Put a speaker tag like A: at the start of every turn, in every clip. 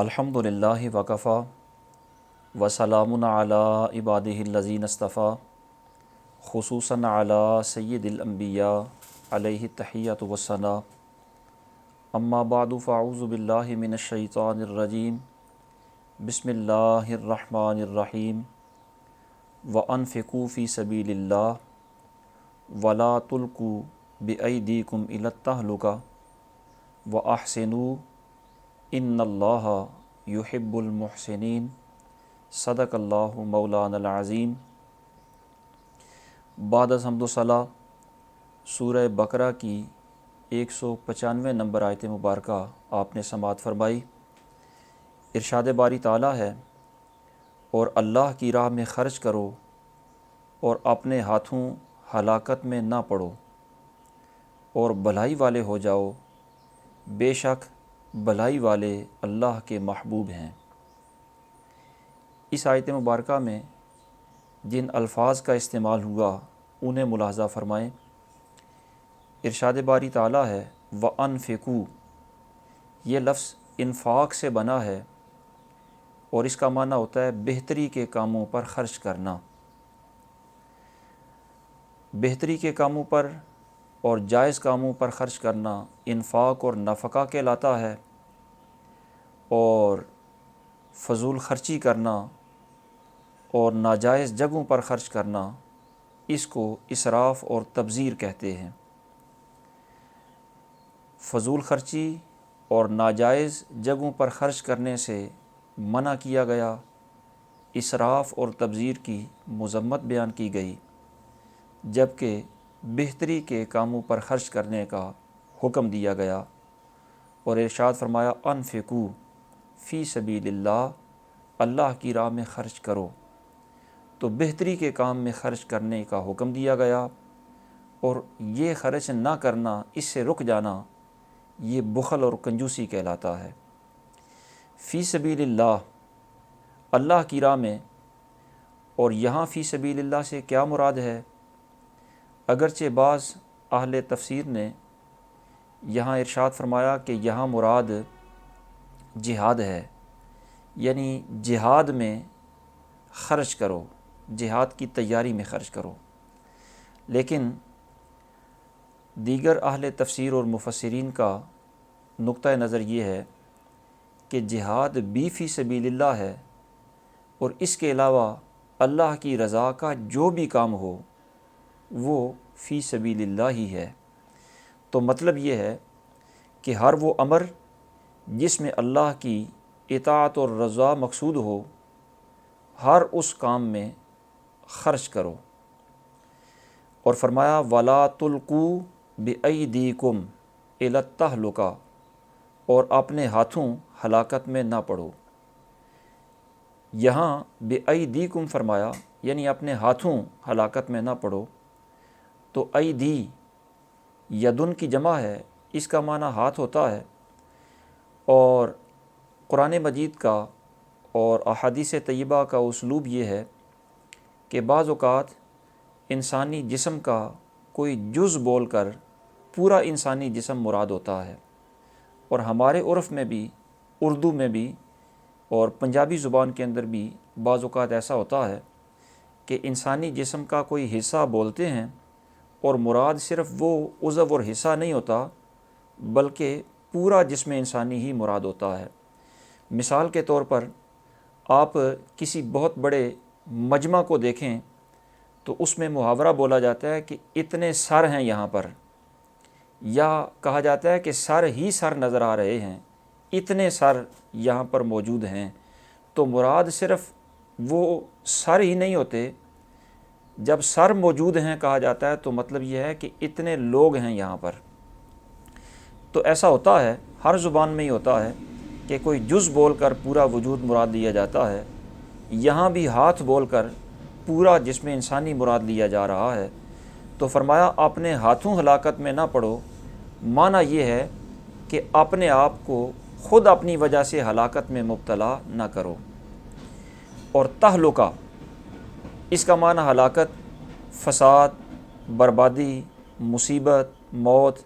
A: الحمدللہ وکفا وسلام علی عبادہ الذین اصطفیٰ خصوصاً علی سید الانبیاء علیہ التحیۃ والثناء اما بعد فاعوذ باللہ من الشیطان الرجیم بسم اللہ الرحمن الرحیم وانفقوا فی سبیل اللہ ولا تلقوا بایدیکم الی التہلکہ واحسنوا ان اللہ یحب المحسنین صدق اللہ مولانا العظیم۔ بعد از حمد و ثنا سورہ بقرہ کی 195 نمبر آیت مبارکہ آپ نے سماعت فرمائی۔ ارشاد باری تعالیٰ ہے، اور اللہ کی راہ میں خرچ کرو اور اپنے ہاتھوں ہلاکت میں نہ پڑو اور بھلائی والے ہو جاؤ، بے شک بھلائی والے اللہ کے محبوب ہیں۔ اس آیت مبارکہ میں جن الفاظ کا استعمال ہوا انہیں ملاحظہ فرمائیں۔ ارشاد باری تعالیٰ ہے وَأَنفِقُوا، یہ لفظ انفاق سے بنا ہے اور اس کا معنی ہوتا ہے بہتری کے کاموں پر خرچ کرنا۔ بہتری کے کاموں پر اور جائز کاموں پر خرچ کرنا انفاق اور نفقہ کہلاتا ہے، اور فضول خرچی کرنا اور ناجائز جگہوں پر خرچ کرنا اس کو اسراف اور تبذیر کہتے ہیں۔ فضول خرچی اور ناجائز جگہوں پر خرچ کرنے سے منع کیا گیا، اسراف اور تبذیر کی مذمت بیان کی گئی، جبکہ بہتری کے کاموں پر خرچ کرنے کا حکم دیا گیا اور ارشاد فرمایا انفقوا فی سبیل اللہ، اللہ کی راہ میں خرچ کرو۔ تو بہتری کے کام میں خرچ کرنے کا حکم دیا گیا، اور یہ خرچ نہ کرنا، اس سے رک جانا، یہ بخل اور کنجوسی کہلاتا ہے۔ فی سبیل اللہ، اللہ کی راہ میں، اور یہاں فی سبیل اللہ سے کیا مراد ہے؟ اگرچہ بعض اہل تفسیر نے یہاں ارشاد فرمایا کہ یہاں مراد جہاد ہے، یعنی جہاد میں خرچ کرو، جہاد کی تیاری میں خرچ کرو، لیکن دیگر اہل تفسیر اور مفسرین کا نقطہ نظر یہ ہے کہ جہاد بھی فی سبیل اللہ ہے، اور اس کے علاوہ اللہ کی رضا کا جو بھی کام ہو وہ فی سبیل اللہ ہی ہے۔ تو مطلب یہ ہے کہ ہر وہ امر جس میں اللہ کی اطاعت اور رضا مقصود ہو، ہر اس کام میں خرچ کرو۔ اور فرمایا وَلَا تُلْقُوا بِأَيْدِيكُمْ إِلَى التَّهْلُكَةِ، اور اپنے ہاتھوں ہلاکت میں نہ پڑو۔ یہاں بِأَيْدِيكُمْ فرمایا، یعنی اپنے ہاتھوں ہلاکت میں نہ پڑو، تو ایدی یدن کی جمع ہے، اس کا معنی ہاتھ ہوتا ہے، اور قرآن مجید کا اور احادیث طیبہ کا اسلوب یہ ہے کہ بعض اوقات انسانی جسم کا کوئی جز بول کر پورا انسانی جسم مراد ہوتا ہے، اور ہمارے عرف میں بھی، اردو میں بھی اور پنجابی زبان کے اندر بھی بعض اوقات ایسا ہوتا ہے کہ انسانی جسم کا کوئی حصہ بولتے ہیں، اور مراد صرف وہ عضو اور حصہ نہیں ہوتا، بلکہ پورا جسم انسانی ہی مراد ہوتا ہے۔ مثال کے طور پر آپ کسی بہت بڑے مجمع کو دیکھیں تو اس میں محاورہ بولا جاتا ہے کہ اتنے سر ہیں یہاں پر، یا کہا جاتا ہے کہ سر ہی سر نظر آ رہے ہیں، اتنے سر یہاں پر موجود ہیں۔ تو مراد صرف وہ سر ہی نہیں ہوتے، جب سر موجود ہیں کہا جاتا ہے تو مطلب یہ ہے کہ اتنے لوگ ہیں یہاں پر۔ تو ایسا ہوتا ہے، ہر زبان میں ہی ہوتا ہے کہ کوئی جز بول کر پورا وجود مراد لیا جاتا ہے، یہاں بھی ہاتھ بول کر پورا جسم انسانی مراد لیا جا رہا ہے۔ تو فرمایا اپنے ہاتھوں ہلاکت میں نہ پڑو، معنی یہ ہے کہ اپنے آپ کو خود اپنی وجہ سے ہلاکت میں مبتلا نہ کرو۔ اور تہلکہ، اس کا معنی ہلاکت، فساد، بربادی، مصیبت، موت،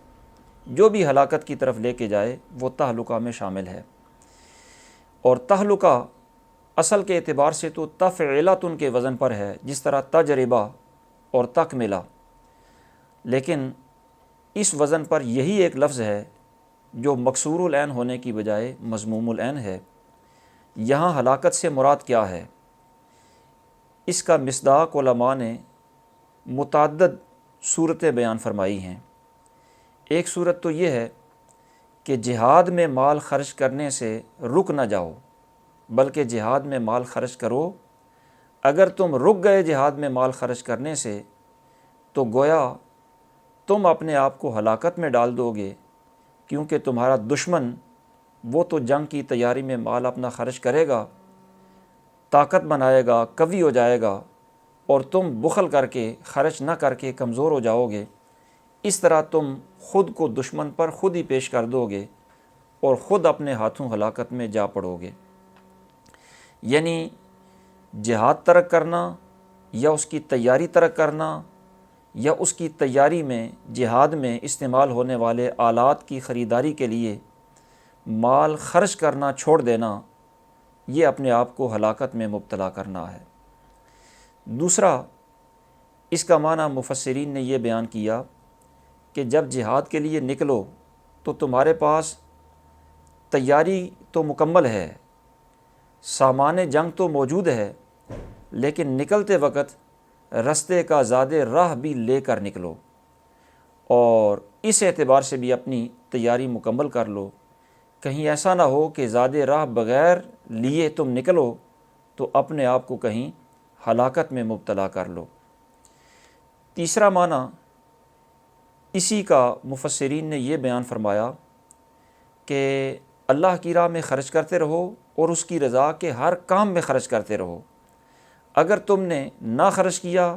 A: جو بھی ہلاکت کی طرف لے کے جائے وہ تہلکہ میں شامل ہے۔ اور تہلکہ اصل کے اعتبار سے تو تفعلتن کے وزن پر ہے، جس طرح تجربہ اور تکملہ، لیکن اس وزن پر یہی ایک لفظ ہے جو مکسور العین ہونے کی بجائے مضموم العین ہے۔ یہاں ہلاکت سے مراد کیا ہے؟ اس کا مصداق علماء نے متعدد صورتیں بیان فرمائی ہیں۔ ایک صورت تو یہ ہے کہ جہاد میں مال خرچ کرنے سے رک نہ جاؤ، بلکہ جہاد میں مال خرچ کرو۔ اگر تم رک گئے جہاد میں مال خرچ کرنے سے تو گویا تم اپنے آپ کو ہلاکت میں ڈال دو گے، کیونکہ تمہارا دشمن وہ تو جنگ کی تیاری میں مال اپنا خرچ کرے گا، طاقت بنائے گا، قوی ہو جائے گا، اور تم بخل کر کے خرچ نہ کر کے کمزور ہو جاؤ گے۔ اس طرح تم خود کو دشمن پر خود ہی پیش کر دو گے اور خود اپنے ہاتھوں ہلاکت میں جا پڑو گے۔ یعنی جہاد ترک کرنا یا اس کی تیاری ترک کرنا یا اس کی تیاری میں جہاد میں استعمال ہونے والے آلات کی خریداری کے لیے مال خرچ کرنا چھوڑ دینا، یہ اپنے آپ کو ہلاکت میں مبتلا کرنا ہے۔ دوسرا، اس کا معنی مفسرین نے یہ بیان کیا کہ جب جہاد کے لیے نکلو تو تمہارے پاس تیاری تو مکمل ہے، سامان جنگ تو موجود ہے، لیکن نکلتے وقت رستے کا زاد راہ بھی لے کر نکلو، اور اس اعتبار سے بھی اپنی تیاری مکمل کر لو۔ کہیں ایسا نہ ہو کہ زاد راہ بغیر لیے تم نکلو تو اپنے آپ کو کہیں ہلاکت میں مبتلا کر لو۔ تیسرا معنی اسی کا مفسرین نے یہ بیان فرمایا کہ اللہ کی راہ میں خرچ کرتے رہو اور اس کی رضا کے ہر کام میں خرچ کرتے رہو۔ اگر تم نے نہ خرچ کیا،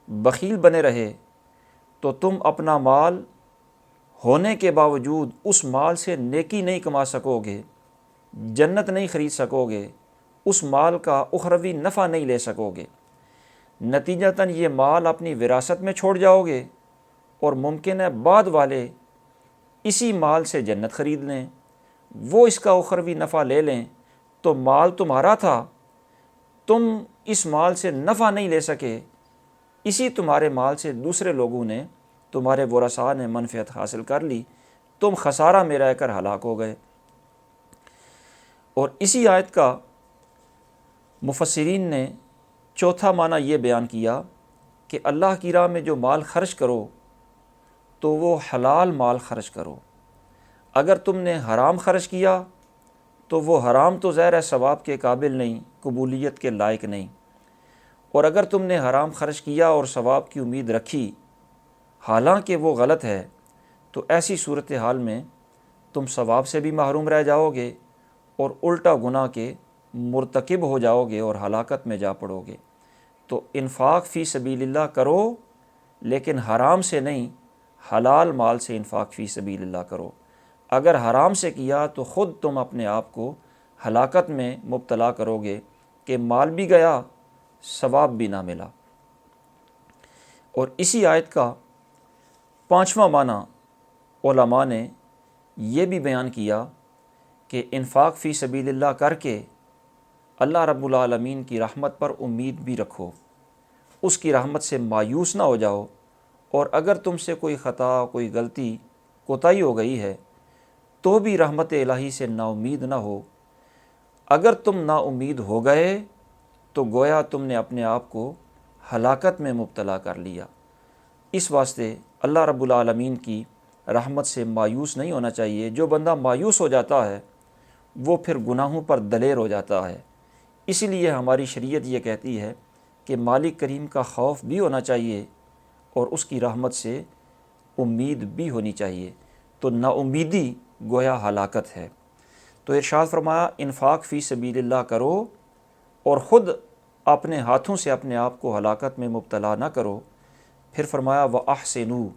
A: بخیل بنے رہے، تو تم اپنا مال ہونے کے باوجود اس مال سے نیکی نہیں کما سکو گے، جنت نہیں خرید سکو گے، اس مال کا اخروی نفع نہیں لے سکو گے۔ نتیجتاً یہ مال اپنی وراثت میں چھوڑ جاؤ گے، اور ممکن ہے بعد والے اسی مال سے جنت خرید لیں، وہ اس کا اخروی نفع لے لیں، تو مال تمہارا تھا، تم اس مال سے نفع نہیں لے سکے، اسی تمہارے مال سے دوسرے لوگوں نے، تمہارے ورثاء نے منفعت حاصل کر لی، تم خسارہ میں رہ کر ہلاک ہو گئے۔ اور اسی آیت کا مفسرین نے چوتھا معنی یہ بیان کیا کہ اللہ کی راہ میں جو مال خرچ کرو تو وہ حلال مال خرچ کرو۔ اگر تم نے حرام خرچ کیا تو وہ حرام تو ظاہر ہے ثواب کے قابل نہیں، قبولیت کے لائق نہیں، اور اگر تم نے حرام خرچ کیا اور ثواب کی امید رکھی حالانکہ وہ غلط ہے، تو ایسی صورتحال میں تم ثواب سے بھی محروم رہ جاؤ گے اور الٹا گناہ کے مرتکب ہو جاؤ گے اور ہلاکت میں جا پڑو گے۔ تو انفاق فی سبیل اللہ کرو، لیکن حرام سے نہیں، حلال مال سے انفاق فی سبیل اللہ کرو۔ اگر حرام سے کیا تو خود تم اپنے آپ کو ہلاکت میں مبتلا کرو گے کہ مال بھی گیا، ثواب بھی نہ ملا۔ اور اسی آیت کا پانچواں معنی علماء نے یہ بھی بیان کیا کہ انفاق فی سبیل اللہ کر کے اللہ رب العالمین کی رحمت پر امید بھی رکھو، اس کی رحمت سے مایوس نہ ہو جاؤ، اور اگر تم سے کوئی خطا، کوئی غلطی، کوتاہی ہو گئی ہے تو بھی رحمت الہی سے نا امید نہ ہو۔ اگر تم نا امید ہو گئے تو گویا تم نے اپنے آپ کو ہلاکت میں مبتلا کر لیا۔ اس واسطے اللہ رب العالمین کی رحمت سے مایوس نہیں ہونا چاہیے۔ جو بندہ مایوس ہو جاتا ہے وہ پھر گناہوں پر دلیر ہو جاتا ہے۔ اسی لیے ہماری شریعت یہ کہتی ہے کہ مالک کریم کا خوف بھی ہونا چاہیے اور اس کی رحمت سے امید بھی ہونی چاہیے۔ تو نا امیدی گویا ہلاکت ہے۔ تو ارشاد فرمایا انفاق فی سبیل اللہ کرو اور خود اپنے ہاتھوں سے اپنے آپ کو ہلاکت میں مبتلا نہ کرو۔ پھر فرمایا وَأَحْسِنُوا،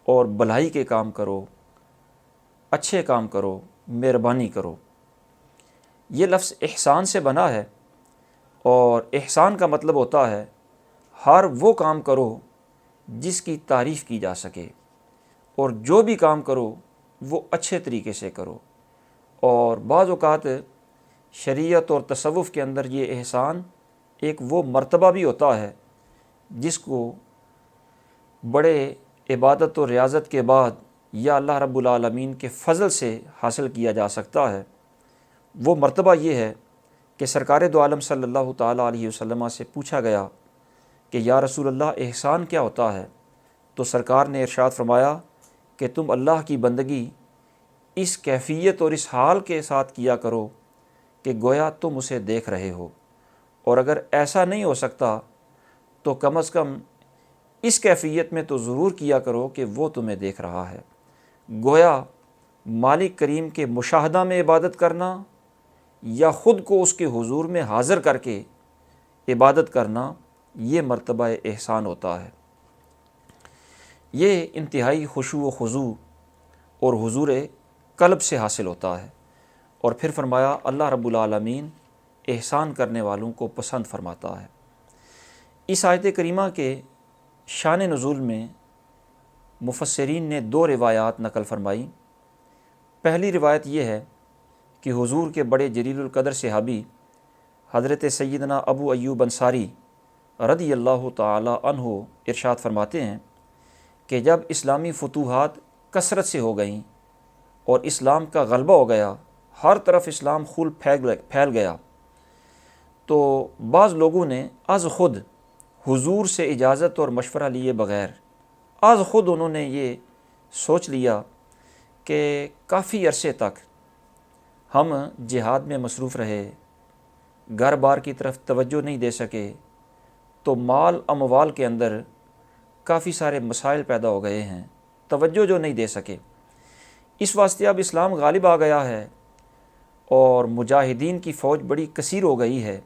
A: اور بھلائی کے کام کرو، اچھے کام کرو، مہربانی کرو۔ یہ لفظ احسان سے بنا ہے، اور احسان کا مطلب ہوتا ہے ہر وہ کام کرو جس کی تعریف کی جا سکے، اور جو بھی کام کرو وہ اچھے طریقے سے کرو۔ اور بعض اوقات شریعت اور تصوف کے اندر یہ احسان ایک وہ مرتبہ بھی ہوتا ہے جس کو بڑے عبادت و ریاضت کے بعد یا اللہ رب العالمین کے فضل سے حاصل کیا جا سکتا ہے۔ وہ مرتبہ یہ ہے کہ سرکار دو عالم صلی اللہ تعالیٰ علیہ وسلم سے پوچھا گیا کہ یا رسول اللہ احسان کیا ہوتا ہے؟ تو سرکار نے ارشاد فرمایا کہ تم اللہ کی بندگی اس کیفیت اور اس حال کے ساتھ کیا کرو کہ گویا تم اسے دیکھ رہے ہو، اور اگر ایسا نہیں ہو سکتا تو کم از کم اس کیفیت میں تو ضرور کیا کرو کہ وہ تمہیں دیکھ رہا ہے۔ گویا مالک کریم کے مشاہدہ میں عبادت کرنا یا خود کو اس کے حضور میں حاضر کر کے عبادت کرنا، یہ مرتبہ احسان ہوتا ہے۔ یہ انتہائی خشوع و خضوع اور حضور قلب سے حاصل ہوتا ہے۔ اور پھر فرمایا اللہ رب العالمین احسان کرنے والوں کو پسند فرماتا ہے۔ اس آیت کریمہ کے شان نزول میں مفسرین نے 2 روایات نقل فرمائی۔ پہلی روایت یہ ہے کہ حضور کے بڑے جلیل القدر صحابی حضرت سیدنا ابو ایوب انصاری رضی اللہ تعالی عنہ ارشاد فرماتے ہیں کہ جب اسلامی فتوحات کثرت سے ہو گئیں اور اسلام کا غلبہ ہو گیا، ہر طرف اسلام پھیل گیا، تو بعض لوگوں نے از خود حضور سے اجازت اور مشورہ لیے بغیر از خود انہوں نے یہ سوچ لیا کہ کافی عرصے تک ہم جہاد میں مصروف رہے، گھر بار کی طرف توجہ نہیں دے سکے، تو مال اموال کے اندر کافی سارے مسائل پیدا ہو گئے ہیں، توجہ جو نہیں دے سکے۔ اس واسطے اب اسلام غالب آ گیا ہے اور مجاہدین کی فوج بڑی کثیر ہو گئی ہے،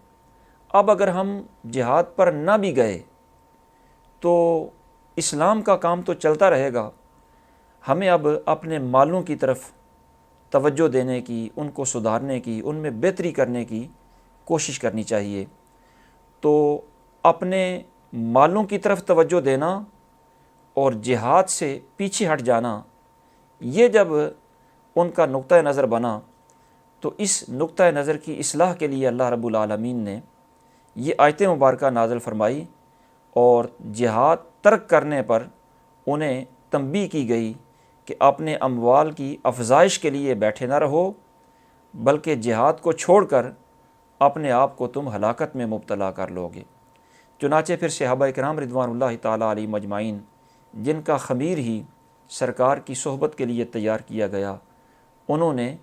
A: اب اگر ہم جہاد پر نہ بھی گئے تو اسلام کا کام تو چلتا رہے گا، ہمیں اب اپنے مالوں کی طرف توجہ دینے کی، ان کو سدھارنے کی، ان میں بہتری کرنے کی کوشش کرنی چاہیے۔ تو اپنے مالوں کی طرف توجہ دینا اور جہاد سے پیچھے ہٹ جانا، یہ جب ان کا نقطہ نظر بنا تو اس نقطہ نظر کی اصلاح کے لیے اللہ رب العالمین نے یہ آیت مبارکہ نازل فرمائی اور جہاد ترک کرنے پر انہیں تنبیہ کی گئی کہ اپنے اموال کی افزائش کے لیے بیٹھے نہ رہو، بلکہ جہاد کو چھوڑ کر اپنے آپ کو تم ہلاکت میں مبتلا کر لو گے۔ چنانچہ پھر صحابہ کرام رضوان اللہ تعالیٰ علیہم اجمعین، جن کا خمیر ہی سرکار کی صحبت کے لیے تیار کیا گیا، انہوں نے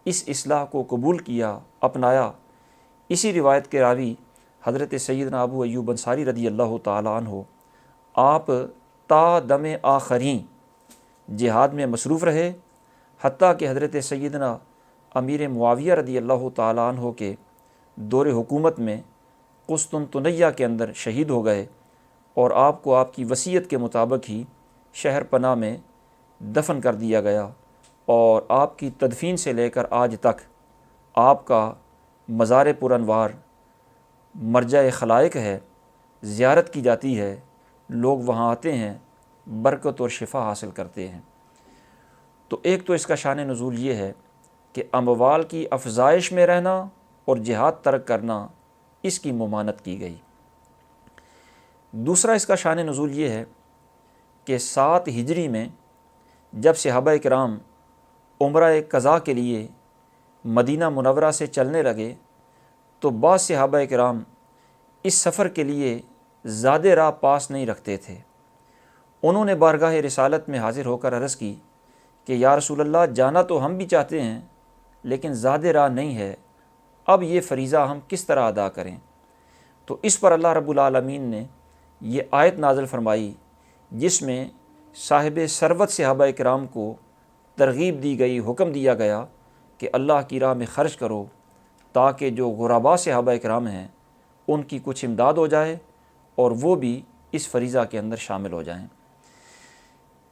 A: اس اصلاح کو قبول کیا، اپنایا۔ اسی روایت کے راوی حضرت سیدنا ابو ایوب انصاری رضی اللہ تعالیٰ عنہ، آپ تا دم آخرین جہاد میں مصروف رہے، حتیٰ کہ حضرت سیدنا امیر معاویہ رضی اللہ تعالیٰ عنہ کے دور حکومت میں قسطنطنیہ کے اندر شہید ہو گئے، اور آپ کو آپ کی وصیت کے مطابق ہی شہر پناہ میں دفن کر دیا گیا، اور آپ کی تدفین سے لے کر آج تک آپ کا مزار پر انوار مرجع خلائق ہے، زیارت کی جاتی ہے، لوگ وہاں آتے ہیں، برکت اور شفا حاصل کرتے ہیں۔ تو ایک تو اس کا شان نزول یہ ہے کہ اموال کی افزائش میں رہنا اور جہاد ترک کرنا، اس کی ممانعت کی گئی۔ دوسرا اس کا شان نزول یہ ہے کہ 7 ہجری میں جب صحابہ کرام عمرہ قضاء کے لیے مدینہ منورہ سے چلنے لگے تو بعض صحابہ کرام اس سفر کے لیے زیادہ راہ پاس نہیں رکھتے تھے۔ انہوں نے بارگاہ رسالت میں حاضر ہو کر عرض کی کہ یا رسول اللہ، جانا تو ہم بھی چاہتے ہیں لیکن زیادہ راہ نہیں ہے، اب یہ فریضہ ہم کس طرح ادا کریں؟ تو اس پر اللہ رب العالمین نے یہ آیت نازل فرمائی جس میں صاحب ثروت صحابہ کرام کو ترغیب دی گئی، حکم دیا گیا کہ اللہ کی راہ میں خرچ کرو تاکہ جو غرباء صحابہ کرام ہیں ان کی کچھ امداد ہو جائے اور وہ بھی اس فریضہ کے اندر شامل ہو جائیں۔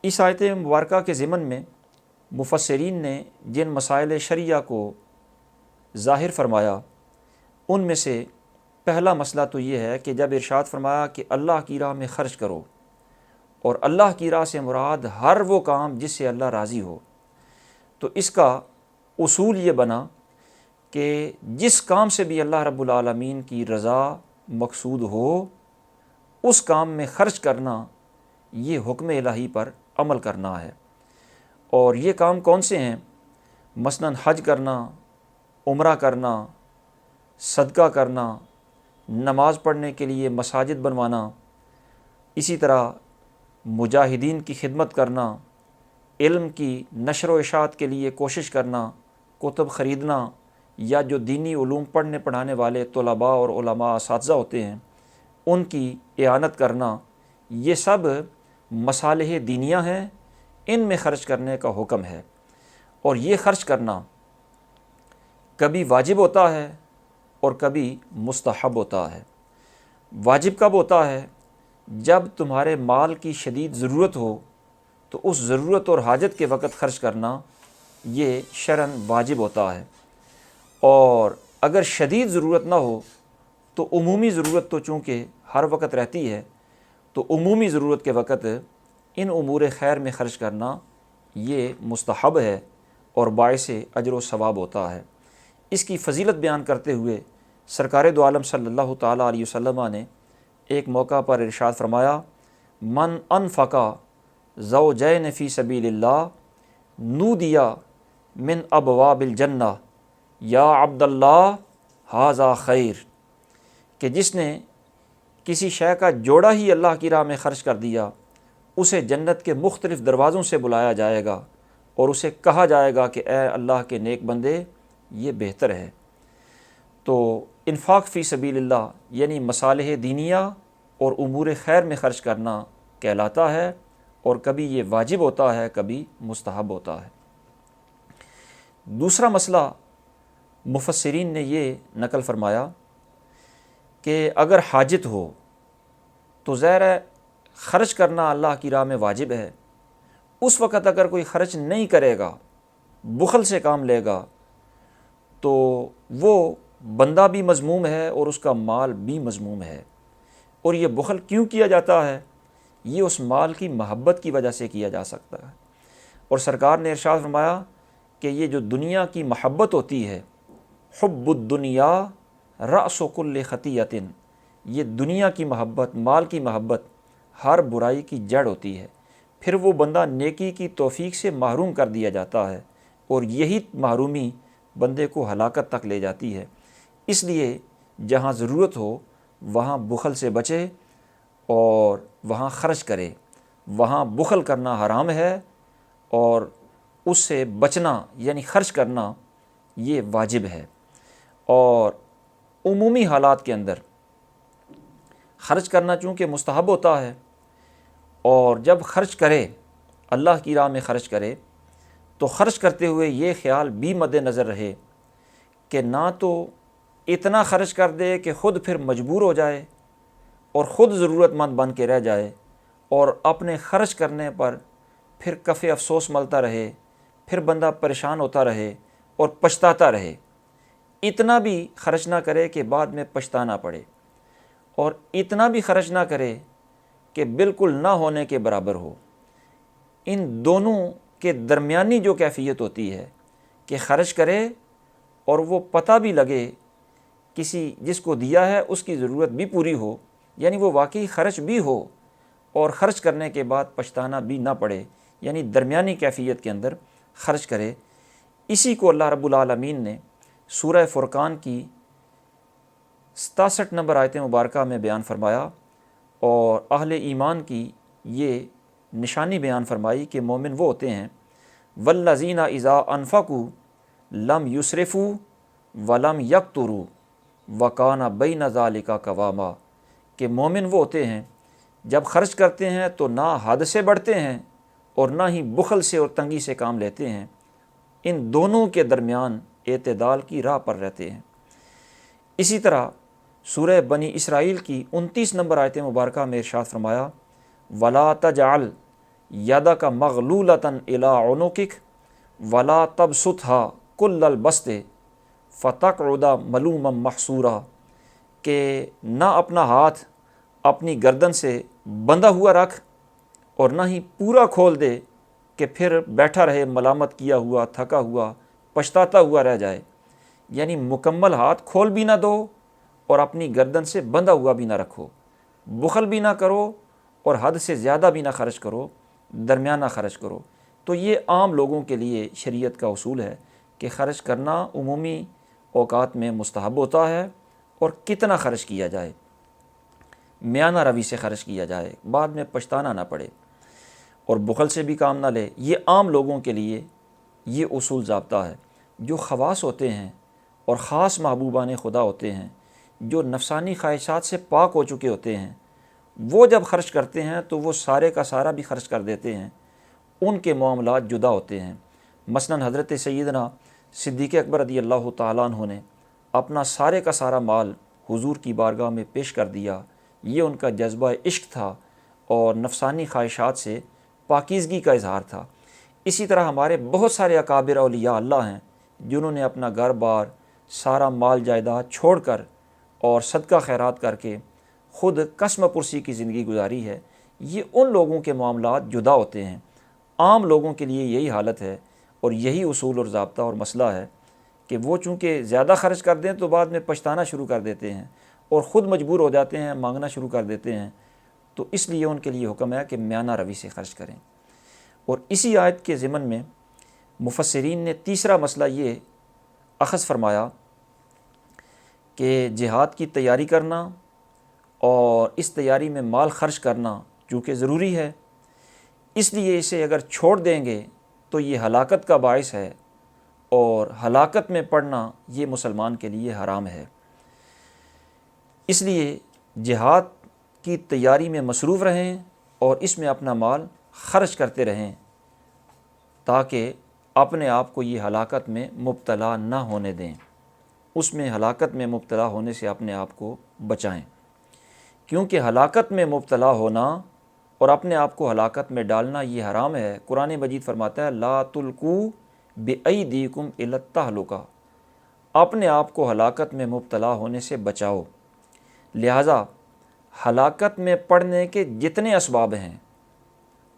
A: اس آیت مبارکہ کے ضمن میں مفسرین نے جن مسائل شرعیہ کو ظاہر فرمایا، ان میں سے پہلا مسئلہ تو یہ ہے کہ جب ارشاد فرمایا کہ اللہ کی راہ میں خرچ کرو، اور اللہ کی راہ سے مراد ہر وہ کام جس سے اللہ راضی ہو، تو اس کا اصول یہ بنا کہ جس کام سے بھی اللہ رب العالمین کی رضا مقصود ہو اس کام میں خرچ کرنا یہ حکم الہی پر عمل کرنا ہے۔ اور یہ کام کون سے ہیں؟ مثلاً حج کرنا، عمرہ کرنا، صدقہ کرنا، نماز پڑھنے کے لیے مساجد بنوانا، اسی طرح مجاہدین کی خدمت کرنا، علم کی نشر و اشاعت کے لیے کوشش کرنا، کتب خریدنا، یا جو دینی علوم پڑھنے پڑھانے والے طلباء اور علماء اساتذہ ہوتے ہیں ان کی اعانت کرنا، یہ سب مصالح دینیہ ہیں، ان میں خرچ کرنے کا حکم ہے۔ اور یہ خرچ کرنا کبھی واجب ہوتا ہے اور کبھی مستحب ہوتا ہے۔ واجب کب ہوتا ہے؟ جب تمہارے مال کی شدید ضرورت ہو تو اس ضرورت اور حاجت کے وقت خرچ کرنا یہ شرعاً واجب ہوتا ہے۔ اور اگر شدید ضرورت نہ ہو تو عمومی ضرورت تو چونکہ ہر وقت رہتی ہے، تو عمومی ضرورت کے وقت ان امور خیر میں خرچ کرنا یہ مستحب ہے اور باعث اجر و ثواب ہوتا ہے۔ اس کی فضیلت بیان کرتے ہوئے سرکار دو عالم صلی اللہ تعالیٰ علیہ وسلم نے ایک موقع پر ارشاد فرمایا، من انفق زوجین فی سبیل اللہ نودیا من ابواب الجنہ یا عبد اللہ ھذا خیر، کہ جس نے کسی شے کا جوڑا ہی اللہ کی راہ میں خرچ کر دیا اسے جنت کے مختلف دروازوں سے بلایا جائے گا اور اسے کہا جائے گا کہ اے اللہ کے نیک بندے یہ بہتر ہے۔ تو انفاق فی سبیل اللہ یعنی مصالح دینیہ اور امور خیر میں خرچ کرنا کہلاتا ہے، اور کبھی یہ واجب ہوتا ہے کبھی مستحب ہوتا ہے۔ دوسرا مسئلہ مفسرین نے یہ نقل فرمایا کہ اگر حاجت ہو تو ظاہر ہے خرچ کرنا اللہ کی راہ میں واجب ہے، اس وقت اگر کوئی خرچ نہیں کرے گا، بخل سے کام لے گا، تو وہ بندہ بھی مذموم ہے اور اس کا مال بھی مذموم ہے۔ اور یہ بخل کیوں کیا جاتا ہے؟ یہ اس مال کی محبت کی وجہ سے کیا جا سکتا ہے۔ اور سرکار نے ارشاد فرمایا کہ یہ جو دنیا کی محبت ہوتی ہے، حب الدنیا رأس کل خطیۃ، یہ دنیا کی محبت، مال کی محبت ہر برائی کی جڑ ہوتی ہے۔ پھر وہ بندہ نیکی کی توفیق سے محروم کر دیا جاتا ہے، اور یہی محرومی بندے کو ہلاکت تک لے جاتی ہے۔ اس لیے جہاں ضرورت ہو وہاں بخل سے بچے اور وہاں خرچ کرے۔ وہاں بخل کرنا حرام ہے اور اس سے بچنا یعنی خرچ کرنا یہ واجب ہے۔ اور عمومی حالات کے اندر خرچ کرنا چونکہ مستحب ہوتا ہے، اور جب خرچ کرے اللہ کی راہ میں خرچ کرے تو خرچ کرتے ہوئے یہ خیال بھی مد نظر رہے کہ نہ تو اتنا خرچ کر دے کہ خود پھر مجبور ہو جائے اور خود ضرورت مند بن کے رہ جائے، اور اپنے خرچ کرنے پر پھر کف افسوس ملتا رہے، پھر بندہ پریشان ہوتا رہے اور پچھتاتا رہے۔ اتنا بھی خرچ نہ کرے کہ بعد میں پچھتانا پڑے، اور اتنا بھی خرچ نہ کرے کہ بالکل نہ ہونے کے برابر ہو۔ ان دونوں کے درمیانی جو کیفیت ہوتی ہے کہ خرچ کرے اور وہ پتہ بھی لگے کسی جس کو دیا ہے اس کی ضرورت بھی پوری ہو، یعنی وہ واقعی خرچ بھی ہو اور خرچ کرنے کے بعد پچھتانا بھی نہ پڑے، یعنی درمیانی کیفیت کے اندر خرچ کرے۔ اسی کو اللہ رب العالمین نے سورہ فرقان کی 67 نمبر آیت مبارکہ میں بیان فرمایا، اور اہل ایمان کی یہ نشانی بیان فرمائی کہ مومن وہ ہوتے ہیں والذین اذا انفقوا لم یسرفوا ولم یقتروا وکان بین ذلک قواما، کہ مومن وہ ہوتے ہیں جب خرچ کرتے ہیں تو نہ حد سے بڑھتے ہیں اور نہ ہی بخل سے اور تنگی سے کام لیتے ہیں، ان دونوں کے درمیان اعتدال کی راہ پر رہتے ہیں۔ اسی طرح سورہ بنی اسرائیل کی 29 نمبر آیت مبارکہ میں ارشاد فرمایا وَلَا تَجْعَلْ يَدَكَ مَغْلُولَةً إِلَىٰ عُنُقِكَ وَلَا تَبْسُطْهَا كُلَّ الْبَسْطِ فَتَقْعُدَ مَلُومًا مَحْسُورًا، کہ نہ اپنا ہاتھ اپنی گردن سے بندھا ہوا رکھ اور نہ ہی پورا کھول دے کہ پھر بیٹھا رہے ملامت کیا ہوا، تھکا ہوا، پچھتاتا ہوا رہ جائے۔ یعنی مکمل ہاتھ کھول بھی نہ دو اور اپنی گردن سے بندھا ہوا بھی نہ رکھو، بخل بھی نہ کرو اور حد سے زیادہ بھی نہ خرچ کرو، درمیانہ خرچ کرو۔ تو یہ عام لوگوں کے لیے شریعت کا اصول ہے کہ خرچ کرنا عمومی اوقات میں مستحب ہوتا ہے، اور کتنا خرچ کیا جائے، میانہ روی سے خرچ کیا جائے، بعد میں پچھتانا نہ پڑے، اور بخل سے بھی کام نہ لے۔ یہ عام لوگوں کے لیے یہ اصول ضابطہ ہے۔ جو خواص ہوتے ہیں اور خاص محبوبان خدا ہوتے ہیں، جو نفسانی خواہشات سے پاک ہو چکے ہوتے ہیں، وہ جب خرچ کرتے ہیں تو وہ سارے کا سارا بھی خرچ کر دیتے ہیں، ان کے معاملات جدا ہوتے ہیں۔ مثلاً حضرت سیدنا صدیق اکبر رضی اللہ تعالیٰ عنہ نے اپنا سارے کا سارا مال حضور کی بارگاہ میں پیش کر دیا۔ یہ ان کا جذبہ عشق تھا اور نفسانی خواہشات سے پاکیزگی کا اظہار تھا۔ اسی طرح ہمارے بہت سارے اکابر اولیاء اللہ ہیں جنہوں نے اپنا گھر بار، سارا مال جائیداد چھوڑ کر اور صدقہ خیرات کر کے خود قسم پرسی کی زندگی گزاری ہے۔ یہ ان لوگوں کے معاملات جدا ہوتے ہیں۔ عام لوگوں کے لیے یہی حالت ہے، اور یہی اصول اور ضابطہ اور مسئلہ ہے کہ وہ چونکہ زیادہ خرچ کر دیں تو بعد میں پچھتانا شروع کر دیتے ہیں اور خود مجبور ہو جاتے ہیں، مانگنا شروع کر دیتے ہیں۔ تو اس لیے ان کے لیے حکم ہے کہ میانہ روی سے خرچ کریں۔ اور اسی آیت کے ضمن میں مفسرین نے تیسرا مسئلہ یہ اخذ فرمایا کہ جہاد کی تیاری کرنا اور اس تیاری میں مال خرچ کرنا چونکہ ضروری ہے، اس لیے اسے اگر چھوڑ دیں گے تو یہ ہلاکت کا باعث ہے، اور ہلاکت میں پڑنا یہ مسلمان کے لیے حرام ہے۔ اس لیے جہاد کی تیاری میں مصروف رہیں اور اس میں اپنا مال خرچ کرتے رہیں تاکہ اپنے آپ کو یہ ہلاکت میں مبتلا نہ ہونے دیں، اس میں ہلاکت میں مبتلا ہونے سے اپنے آپ کو بچائیں، کیونکہ ہلاکت میں مبتلا ہونا اور اپنے آپ کو ہلاکت میں ڈالنا یہ حرام ہے۔ قرآن مجید فرماتا ہے لا تلقوا بأیدیکم الی التہلکہ، اپنے آپ کو ہلاکت میں مبتلا ہونے سے بچاؤ۔ لہٰذا ہلاکت میں پڑنے کے جتنے اسباب ہیں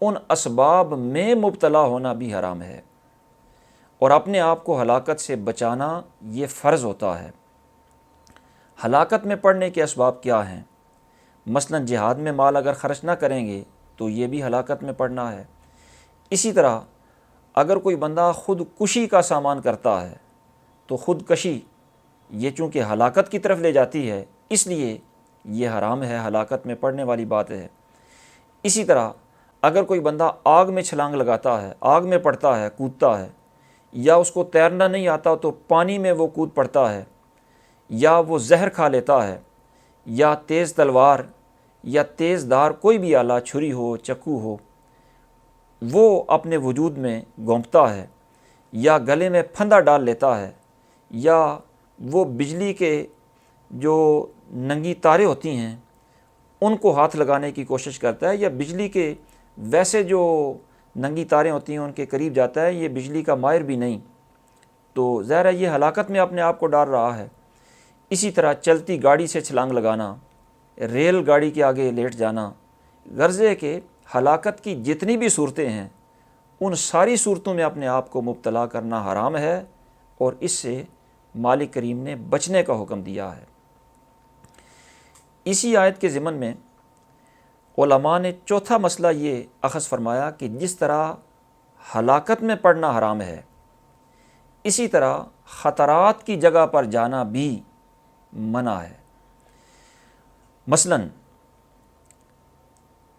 A: ان اسباب میں مبتلا ہونا بھی حرام ہے، اور اپنے آپ کو ہلاکت سے بچانا یہ فرض ہوتا ہے۔ ہلاکت میں پڑنے کے اسباب کیا ہیں؟ مثلاً جہاد میں مال اگر خرچ نہ کریں گے تو یہ بھی ہلاکت میں پڑنا ہے۔ اسی طرح اگر کوئی بندہ خود کشی کا سامان کرتا ہے تو خود کشی یہ چونکہ ہلاکت کی طرف لے جاتی ہے، اس لیے یہ حرام ہے، ہلاکت میں پڑنے والی بات ہے۔ اسی طرح اگر کوئی بندہ آگ میں چھلانگ لگاتا ہے، آگ میں پڑتا ہے، کودتا ہے، یا اس کو تیرنا نہیں آتا تو پانی میں وہ کود پڑتا ہے، یا وہ زہر کھا لیتا ہے، یا تیز تلوار یا تیز دھار کوئی بھی آلہ، چھری ہو، چکو ہو، وہ اپنے وجود میں گھونپتا ہے، یا گلے میں پھندا ڈال لیتا ہے، یا وہ بجلی کے جو ننگی تاریں ہوتی ہیں ان کو ہاتھ لگانے کی کوشش کرتا ہے، یا بجلی کے ویسے جو ننگی تاریں ہوتی ہیں ان کے قریب جاتا ہے، یہ بجلی کا ماہر بھی نہیں، تو ظاہر ہے یہ ہلاکت میں اپنے آپ کو ڈال رہا ہے۔ اسی طرح چلتی گاڑی سے چھلانگ لگانا، ریل گاڑی کے آگے لیٹ جانا، غرض ہے کہ ہلاکت کی جتنی بھی صورتیں ہیں ان ساری صورتوں میں اپنے آپ کو مبتلا کرنا حرام ہے، اور اس سے مالک کریم نے بچنے کا حکم دیا ہے۔ اسی آیت کے ضمن میں علماء نے چوتھا مسئلہ یہ اخذ فرمایا کہ جس طرح ہلاکت میں پڑنا حرام ہے، اسی طرح خطرات کی جگہ پر جانا بھی منع ہے۔ مثلاً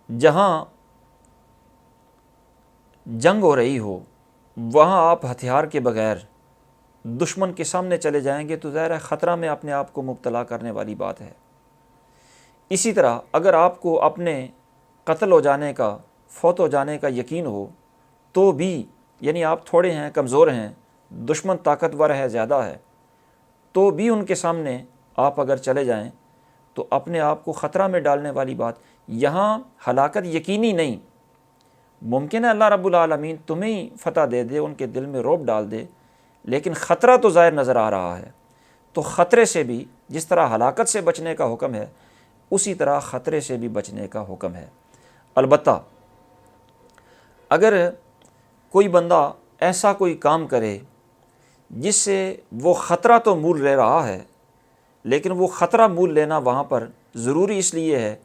A: جہاں جنگ ہو رہی ہو وہاں آپ ہتھیار کے بغیر دشمن کے سامنے چلے جائیں گے تو ظاہر ہے خطرہ میں اپنے آپ کو مبتلا کرنے والی بات ہے۔ اسی طرح اگر آپ کو اپنے قتل ہو جانے کا، فوت ہو جانے کا یقین ہو تو بھی، یعنی آپ تھوڑے ہیں، کمزور ہیں، دشمن طاقتور ہے، زیادہ ہے، تو بھی ان کے سامنے آپ اگر چلے جائیں تو اپنے آپ کو خطرہ میں ڈالنے والی بات۔ یہاں ہلاکت یقینی نہیں، ممکن ہے اللہ رب العالمین تمہیں ہی فتح دے دے، ان کے دل میں رعب ڈال دے، لیکن خطرہ تو ظاہر نظر آ رہا ہے۔ تو خطرے سے بھی جس طرح ہلاکت سے بچنے کا حکم ہے اسی طرح خطرے سے بھی بچنے کا حکم ہے۔ البتہ اگر کوئی بندہ ایسا کوئی کام کرے جس سے وہ خطرہ تو مول لے رہا ہے، لیکن وہ خطرہ مول لینا وہاں پر ضروری اس لیے ہے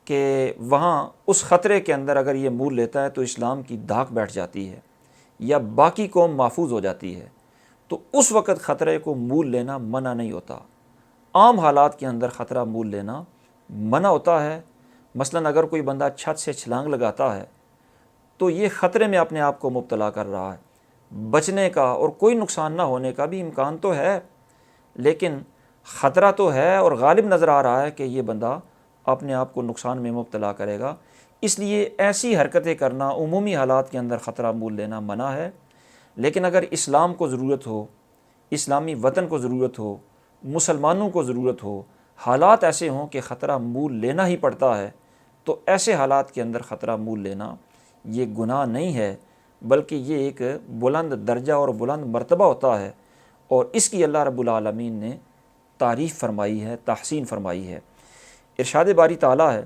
A: کہ وہاں اس خطرے کے اندر اگر یہ مول لیتا ہے تو اسلام کی دھاک بیٹھ جاتی ہے یا باقی قوم محفوظ ہو جاتی ہے، تو اس وقت خطرے کو مول لینا منع نہیں ہوتا۔ عام حالات کے اندر خطرہ مول لینا منع ہوتا ہے۔ مثلاً اگر کوئی بندہ چھت سے چھلانگ لگاتا ہے تو یہ خطرے میں اپنے آپ کو مبتلا کر رہا ہے، بچنے کا اور کوئی نقصان نہ ہونے کا بھی امکان تو ہے، لیکن خطرہ تو ہے اور غالب نظر آ رہا ہے کہ یہ بندہ اپنے آپ کو نقصان میں مبتلا کرے گا، اس لیے ایسی حرکتیں کرنا، عمومی حالات کے اندر خطرہ مول لینا منع ہے۔ لیکن اگر اسلام کو ضرورت ہو، اسلامی وطن کو ضرورت ہو، مسلمانوں کو ضرورت ہو، حالات ایسے ہوں کہ خطرہ مول لینا ہی پڑتا ہے، تو ایسے حالات کے اندر خطرہ مول لینا یہ گناہ نہیں ہے، بلکہ یہ ایک بلند درجہ اور بلند مرتبہ ہوتا ہے، اور اس کی اللہ رب العالمین نے تعریف فرمائی ہے، تحسین فرمائی ہے۔ ارشاد باری تعالیٰ ہے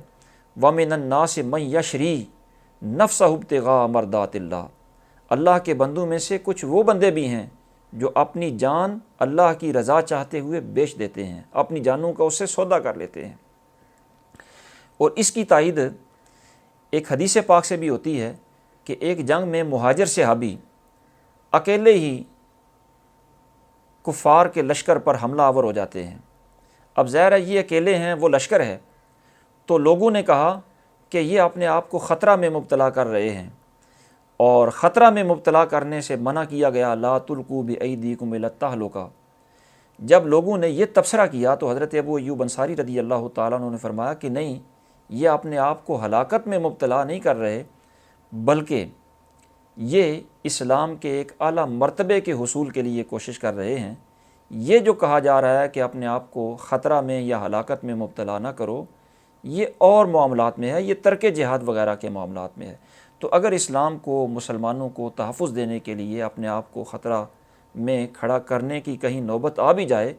A: وَمِنَ النَّاسِ مَن يَشْرِي نَفْسَهُ ابْتِغَاءَ مَرْضَاتِ اللَّهِ، اللہ کے بندوں میں سے کچھ وہ بندے بھی ہیں جو اپنی جان اللہ کی رضا چاہتے ہوئے بیچ دیتے ہیں، اپنی جانوں کا اس سے سودا کر لیتے ہیں۔ اور اس کی تائید ایک حدیث پاک سے بھی ہوتی ہے کہ ایک جنگ میں مہاجر صحابی اکیلے ہی کفار کے لشکر پر حملہ آور ہو جاتے ہیں۔ اب ظاہر ہے یہ اکیلے ہیں، وہ لشکر ہے، تو لوگوں نے کہا کہ یہ اپنے آپ کو خطرہ میں مبتلا کر رہے ہیں، اور خطرہ میں مبتلا کرنے سے منع کیا گیا، لا تلقوا بایدیکم الی التہلکہ۔ جب لوگوں نے یہ تبصرہ کیا تو حضرت ابو ایوب انصاری رضی اللہ تعالیٰ عنہ نے فرمایا کہ نہیں، یہ اپنے آپ کو ہلاکت میں مبتلا نہیں کر رہے، بلکہ یہ اسلام کے ایک اعلیٰ مرتبے کے حصول کے لیے کوشش کر رہے ہیں۔ یہ جو کہا جا رہا ہے کہ اپنے آپ کو خطرہ میں یا ہلاکت میں مبتلا نہ کرو، یہ اور معاملات میں ہے، یہ ترک جہاد وغیرہ کے معاملات میں ہے۔ تو اگر اسلام کو، مسلمانوں کو تحفظ دینے کے لیے اپنے آپ کو خطرہ میں کھڑا کرنے کی کہیں نوبت آ بھی جائے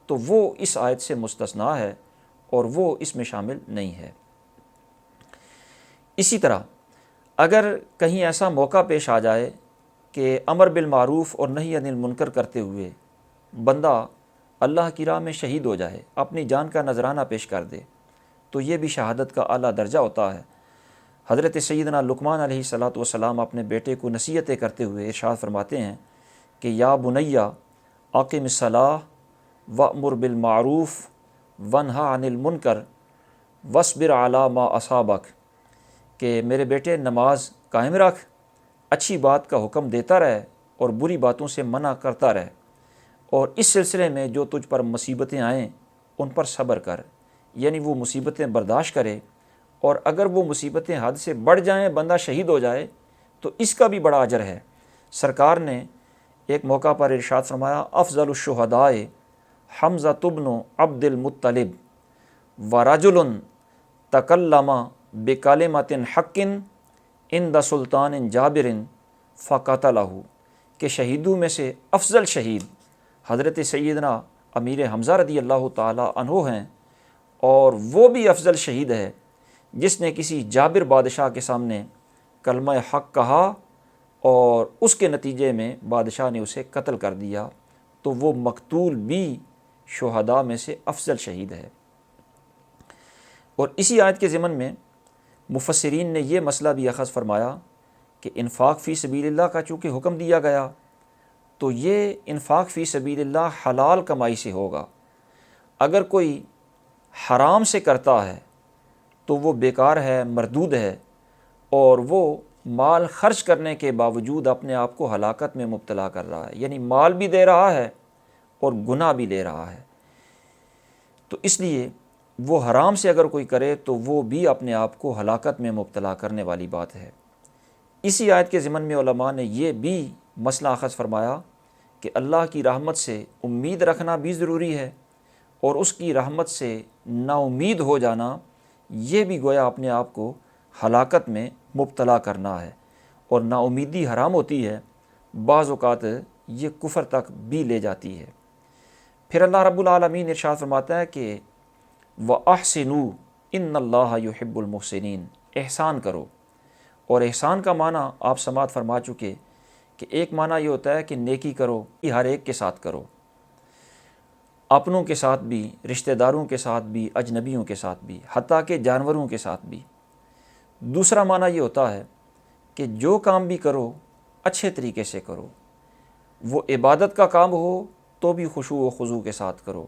A: تو وہ اس آیت سے مستثنیٰ ہے اور وہ اس میں شامل نہیں ہے۔ اسی طرح اگر کہیں ایسا موقع پیش آ جائے کہ امر بالمعروف اور نہی عن المنکر کرتے ہوئے بندہ اللہ کی راہ میں شہید ہو جائے، اپنی جان کا نذرانہ پیش کر دے، تو یہ بھی شہادت کا اعلیٰ درجہ ہوتا ہے۔ حضرت سیدنا لقمان علیہ السلام اپنے بیٹے کو نصیحتیں کرتے ہوئے ارشاد فرماتے ہیں کہ یا بنیا اقم الصلاۃ وامر بالمعروف وانہا عن المنکر واصبر علی ما اصابک، کہ میرے بیٹے نماز قائم رکھ، اچھی بات کا حکم دیتا رہے اور بری باتوں سے منع کرتا رہے، اور اس سلسلے میں جو تجھ پر مصیبتیں آئیں ان پر صبر کر، یعنی وہ مصیبتیں برداشت کرے، اور اگر وہ مصیبتیں حد سے بڑھ جائیں، بندہ شہید ہو جائے، تو اس کا بھی بڑا اجر ہے۔ سرکار نے ایک موقع پر ارشاد فرمایا افضل الشہداء حمزہ بن عبد المطلب ورجل تکلم بکلمۃ حق عند سلطان جابر فقتلہ، کہ شہیدوں میں سے افضل شہید حضرت سیدنا امیر حمزہ رضی اللہ تعالی عنہ ہیں، اور وہ بھی افضل شہید ہے جس نے کسی جابر بادشاہ کے سامنے کلمہ حق کہا اور اس کے نتیجے میں بادشاہ نے اسے قتل کر دیا، تو وہ مقتول بھی شہداء میں سے افضل شہید ہے۔ اور اسی آیت کے ضمن میں مفسرین نے یہ مسئلہ بھی اخذ فرمایا کہ انفاق فی سبیل اللہ کا چونکہ حکم دیا گیا تو یہ انفاق فی سبیل اللہ حلال کمائی سے ہوگا۔ اگر کوئی حرام سے کرتا ہے تو وہ بیکار ہے، مردود ہے، اور وہ مال خرچ کرنے کے باوجود اپنے آپ کو ہلاکت میں مبتلا کر رہا ہے، یعنی مال بھی دے رہا ہے اور گناہ بھی لے رہا ہے۔ تو اس لیے وہ حرام سے اگر کوئی کرے تو وہ بھی اپنے آپ کو ہلاکت میں مبتلا کرنے والی بات ہے۔ اسی آیت کے ضمن میں علماء نے یہ بھی مسئلہ اخذ فرمایا کہ اللہ کی رحمت سے امید رکھنا بھی ضروری ہے، اور اس کی رحمت سے نا امید ہو جانا یہ بھی گویا اپنے آپ کو ہلاکت میں مبتلا کرنا ہے، اور نا امیدی حرام ہوتی ہے، بعض اوقات یہ کفر تک بھی لے جاتی ہے۔ پھر اللہ رب العالمین ارشاد فرماتا ہے کہ وَأَحْسِنُوا إِنَّ اللَّهَ يُحِبُّ الْمُحْسِنِينَ، احسان کرو، اور احسان کا معنی آپ سماعت فرما چکے کہ ایک معنی یہ ہوتا ہے کہ نیکی کرو، یہ ہر ایک کے ساتھ کرو، اپنوں کے ساتھ بھی، رشتہ داروں کے ساتھ بھی، اجنبیوں کے ساتھ بھی، حتیٰ کہ جانوروں کے ساتھ بھی۔ دوسرا معنی یہ ہوتا ہے کہ جو کام بھی کرو اچھے طریقے سے کرو، وہ عبادت کا کام ہو تو بھی خشوع و خضوع کے ساتھ کرو،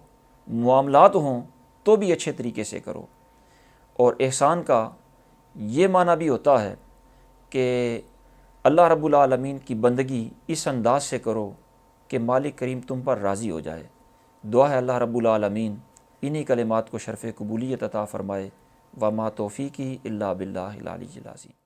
A: معاملات ہوں تو بھی اچھے طریقے سے کرو۔ اور احسان کا یہ معنی بھی ہوتا ہے کہ اللہ رب العالمین کی بندگی اس انداز سے کرو کہ مالک کریم تم پر راضی ہو جائے۔ دعا ہے اللہ رب العالمین انہی کلمات کو شرف قبولیت عطا فرمائے۔ وما توفیقی الا باللہ العلی العظیم۔